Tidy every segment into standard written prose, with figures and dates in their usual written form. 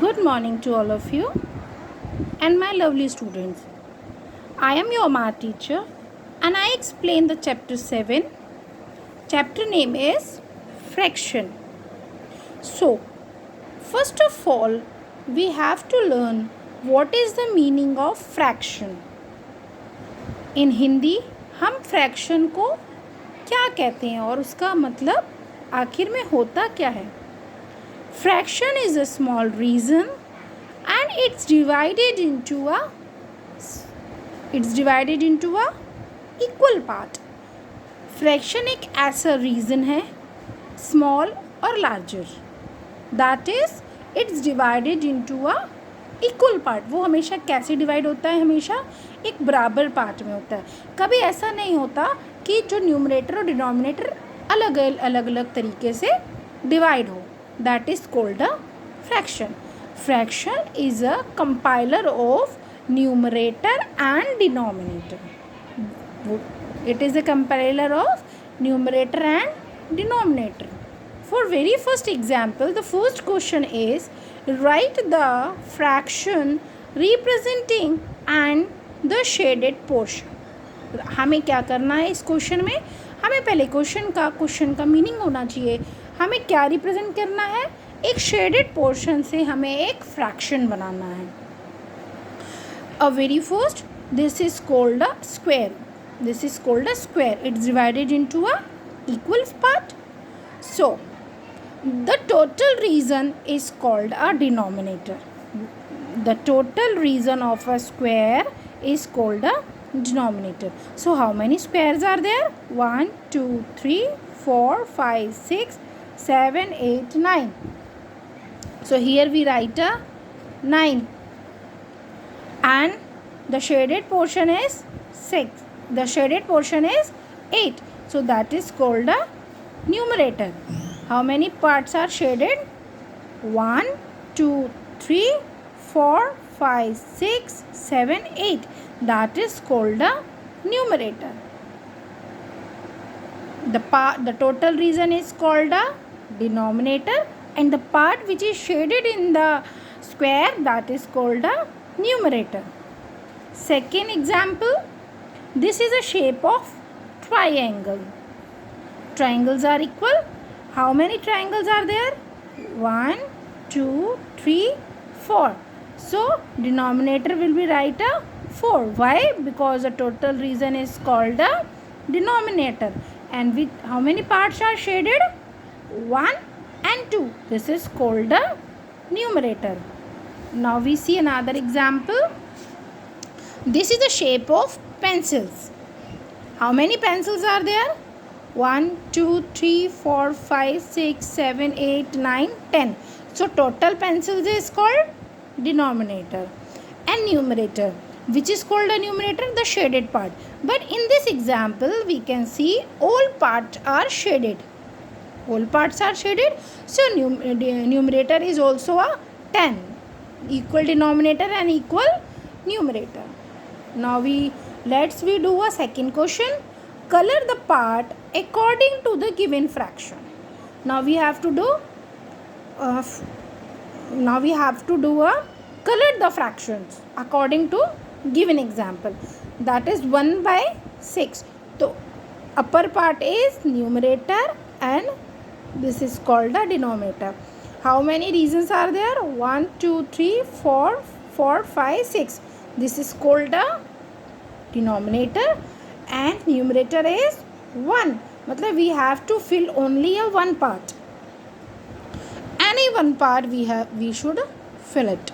Good morning to all of you and my lovely students. I am your math teacher and I explain the chapter 7. Chapter name is fraction. So, first of all, we have to learn what is the meaning of fraction. In Hindi, हम fraction को क्या कहते हैं और उसका मतलब आखिर में होता क्या है. Fraction is a small reason and it's divided into a equal part. Fraction एक ऐसा रीज़न है स्मॉल और larger that is it's divided into a equal part. वो हमेशा कैसे डिवाइड होता है? हमेशा एक बराबर पार्ट में होता है. कभी ऐसा नहीं होता कि जो न्यूमरेटर और डिनोमिनेटर अलग अलग तरीके से डिवाइड हो. That is called a fraction. Fraction is a compiler of numerator and denominator. It is a compiler of numerator and denominator. For very first example, the first question is write the fraction representing and the shaded portion. हमें क्या करना है इस question में? हमें पहले question का meaning होना चाहिए. हमें क्या रिप्रेजेंट करना है? एक शेडेड पोर्शन से हमें एक फ्रैक्शन बनाना है. A very first this is called a square. It's divided into a equal part. So the total reason is called a denominator. The total reason of a square is called a denominator. So how many squares are there? 1, 2, 3, 4, 5, 6, 7, 8, 9. So here we write a 9 and the shaded portion is 6. The shaded portion is 8. So that is called a numerator. How many parts are shaded? 1, 2, 3, 4, 5, 6, 7, 8. That is called a numerator. The total reason is called a denominator. And the part which is shaded in the square, that is called a numerator. Second example, this is a shape of triangle. Triangles are equal. How many triangles are there? 1, 2, 3, 4. So denominator will be write a 4. Why? Because the total reason is called a denominator. And with how many parts are shaded? 1 and 2. This is called a numerator. Now we see another example. This is the shape of pencils. How many pencils are there? 1, 2, 3, 4, 5, 6, 7, 8, 9, 10. So total pencils is called denominator. And numerator, which is called a numerator, the shaded part. But in this example, we can see all parts are shaded. All parts are shaded. So numerator is also a 10. Equal denominator and equal numerator. Now let's do a second question. Color the part according to the given fraction. Now we have to do color the fractions according to given example. That is 1 by 6. So upper part is numerator and this is called a denominator. How many reasons are there? 1, 2, 3, 4, 4, 5, 6. This is called a denominator and numerator is 1. मतलब we have to fill only a one part. Any one part we should fill it.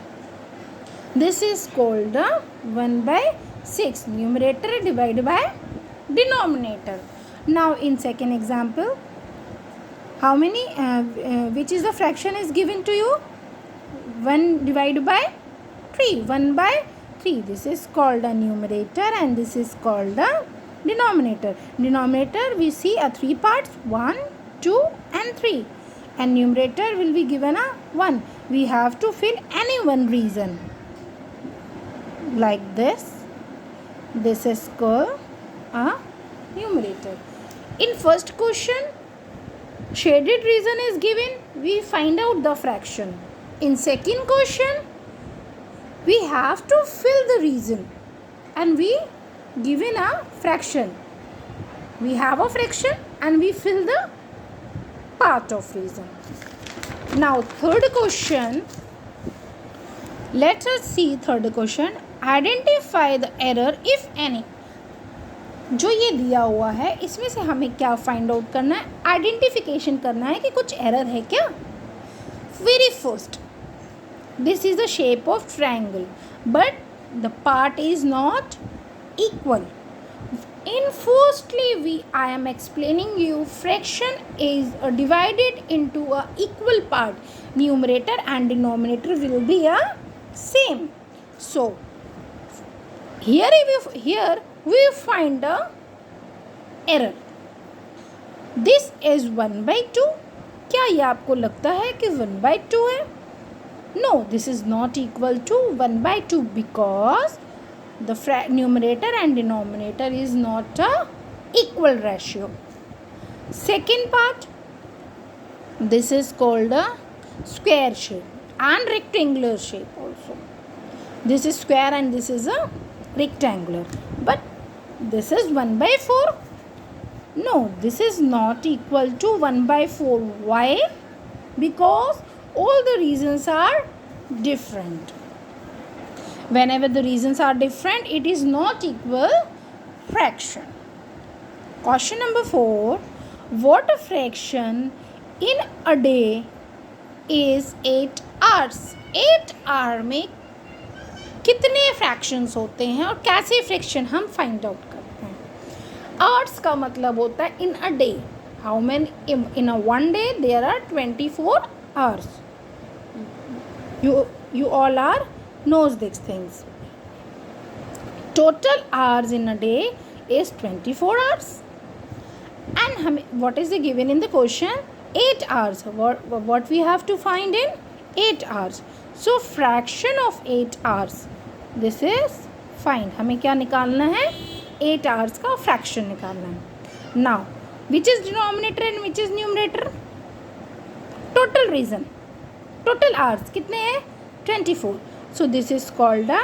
This is called a 1 by 6. Numerator divided by denominator. Now in second example, how many which is the fraction is given to you? 1 divided by 3. 1 by 3. This is called a numerator and this is called a denominator. Denominator we see a 3 parts, 1, 2 and 3. And numerator will be given a 1. We have to fill any one reason. Like this. This is called a numerator. In first question, shaded region is given, we find out the fraction. In second question, we have to fill the reason and we given a fraction. We have a fraction and we fill the part of reason. Now third question, let us see third question. Identify the error if any. जो ये दिया हुआ है इसमें से हमें क्या find out करना है, आइडेंटिफिकेशन करना है कि कुछ एरर है क्या. Very first, this is the shape of triangle but the part is not equal. In firstly I am explaining you fraction is divided into a equal part. Numerator and denominator will be a same. So here we find a error. This is 1/2. क्या ये आपको लगता है कि 1/2 है? No, this is not equal to 1/2 because the numerator and denominator is not a equal ratio. Second part, this is called a square shape and rectangular shape also. This is square and this is a rectangular, but this is 1/4. No, this is not equal to 1/4. Why? Because all the reasons are different. Whenever the reasons are different, it is not equal fraction. Question number 4. What fraction in a day is 8 hours? 8 hour में कितने fractions होते हैं और कैसे fraction हम find out करते हैं. Hours का मतलब होता है in a day. How many in a one day there are 24 hours. You all are knows these things. Total hours in a day is 24 hours. And what is given in the question? 8 hours. What we have to find in 8 hours. So fraction of 8 hours. This is fine. हमें क्या निकालना है? 8 hours का fraction निकालना है. Now, which is denominator and which is numerator? Total reason. Total hours कितने हैं? 24. So this is called a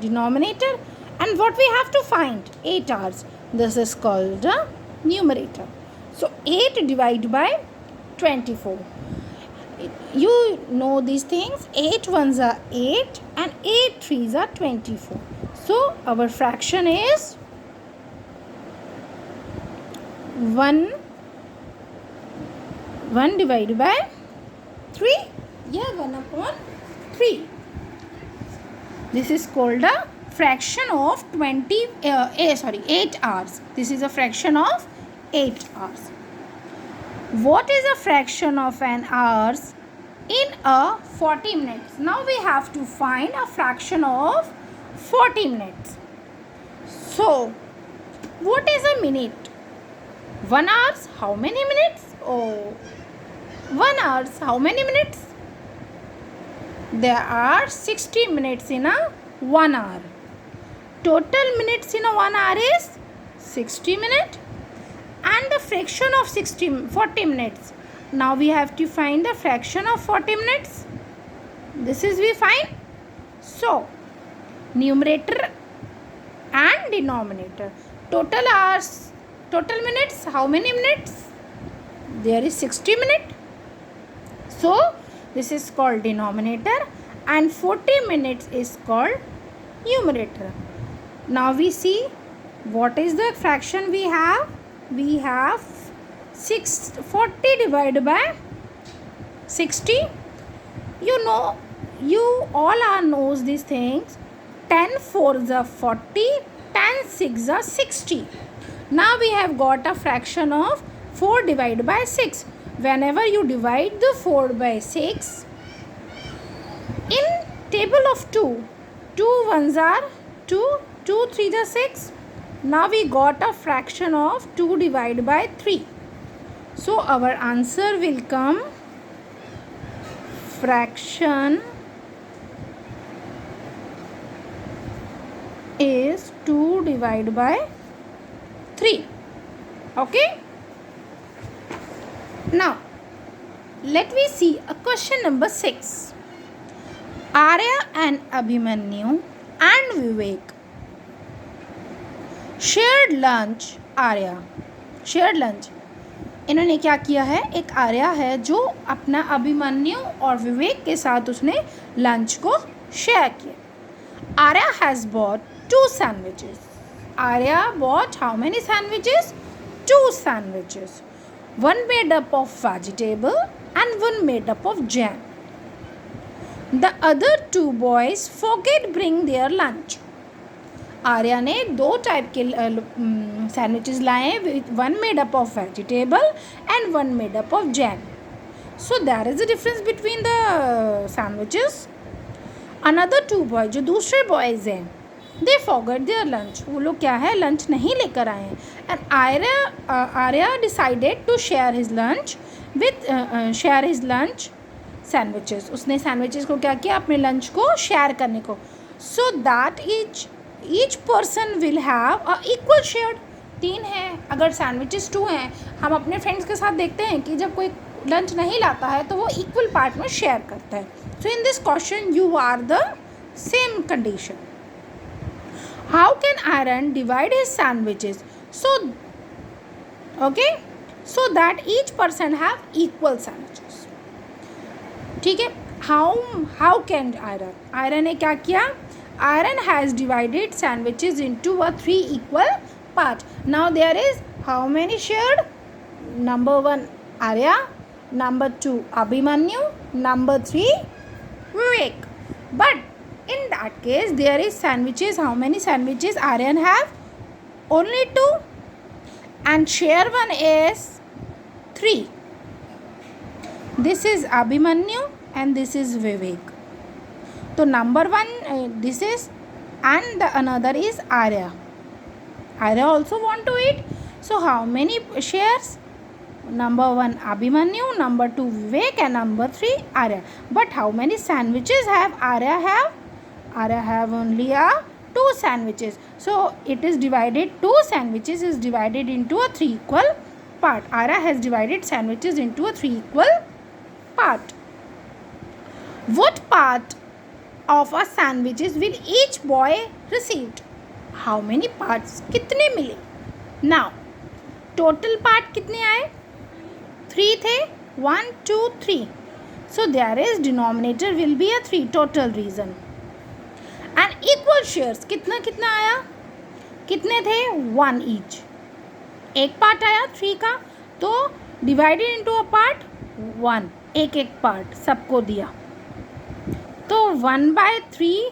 denominator. And what we have to find? 8 hours. This is called a numerator. So 8 divided by 24. You know these things. 8 ones are 8 and 8 threes are 24. So our fraction is 1 divided by 3. Yeah, 1/3. This is called a fraction of 8 hours. This is a fraction of 8 hours. What is a fraction of an hours in a 40 minutes? Now we have to find a fraction of 40 minutes. So, what is a minute? 1 hour, how many minutes? Oh, 1 hour, how many minutes? There are 60 minutes in a 1 hour. Total minutes in a 1 hour is 60 minutes. And the fraction of 40 minutes. Now we have to find the fraction of 40 minutes. This is we find. So, numerator and denominator. Total hours, total minutes, how many minutes? There is 60 minutes. So, this is called denominator and 40 minutes is called numerator. Now we see what is the fraction we have. We have 40 divided by 60. You know, you all are knows these things. 10 4s are 40, 10 6s are 60. Now we have got a fraction of 4 divided by 6. Whenever you divide the 4 by 6, in table of 2, 2 ones are 2, 2 3s are 6. Now we got a fraction of 2 divided by 3. So our answer will come fraction is 2 divided by 3. Okay. Now, let me see a question number 6. Arya and Abhimanyu and Vivek shared lunch. Arya shared lunch. इन्होंने क्या किया है, एक आर्या है जो अपना अभिमन्यु और विवेक के साथ उसने लंच को शेयर किया. Arya has bot 2 sandwiches. Arya bought how many sandwiches? 2 sandwiches. One made up of vegetable and one made up of jam. The other 2 boys forget bring their lunch. Arya ने 2 टाइप के सैंडविचेस लाए हैं, one made up of vegetable and one made up of jam. So there is a difference between the sandwiches. Another 2 boy, जो दूसरे boys हैं, दे forgot there lunch. वो लोग क्या है, लंच नहीं लेकर आए हैं. And Arya decided to share his lunch sandwiches. उसने सैंडविचेस को क्या किया, अपने लंच को शेयर करने को. So that each person will have a equal share. 3 हैं, अगर सैंडविचेस 2 हैं, हम अपने फ्रेंड्स के साथ देखते हैं कि जब कोई लंच नहीं लाता है तो वो इक्वल पार्ट में शेयर करता है. So in this question you are the same condition. How can Aryan divide his sandwiches so okay so that each person have equal sandwiches. ठीक है. हाउ कैन आयरन ने क्या किया, Aryan has divided sandwiches into a 3 equal part. Now there is how many shared? Number 1 Arya, number 2 Abhimanyu, number 3 Vivek. But in that case there is sandwiches. How many sandwiches Aryan have? Only 2. And share one is 3. This is Abhimanyu and this is Vivek. So number 1 this is, and the another is Arya. Arya also want to eat. So how many shares? Number 1 Abhimanyu, number 2 Vivek, and number 3 Arya. But how many sandwiches have Arya have? Arya have only 2 sandwiches. So it is divided, 2 sandwiches is divided into a 3 equal part. Arya has divided sandwiches into a 3 equal part. What part of a sandwiches will each boy received? How many parts? कितने मिले? Now total part कितने आए? 3 थे. 1 2 3. So there is denominator will be a 3 total reason. And equal shares कितना कितना आया? कितने थे? 1 each. एक पार्ट आया 3 का, तो divided into a part 1. एक एक पार्ट सबको दिया, तो 1/3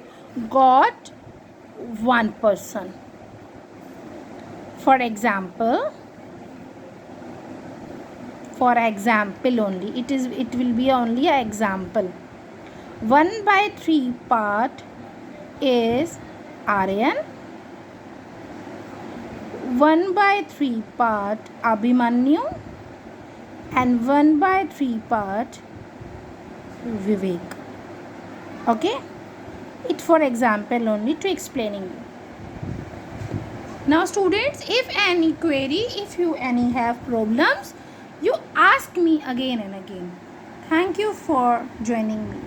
got 1 person. For example only, it will be only an example. 1/3 part is Aryan, 1/3 part Abhimanyu, and 1/3 part Vivek. Okay, it for example only to explaining you. Now students, if any query, if you any have problems, you ask me again and again. Thank you for joining me.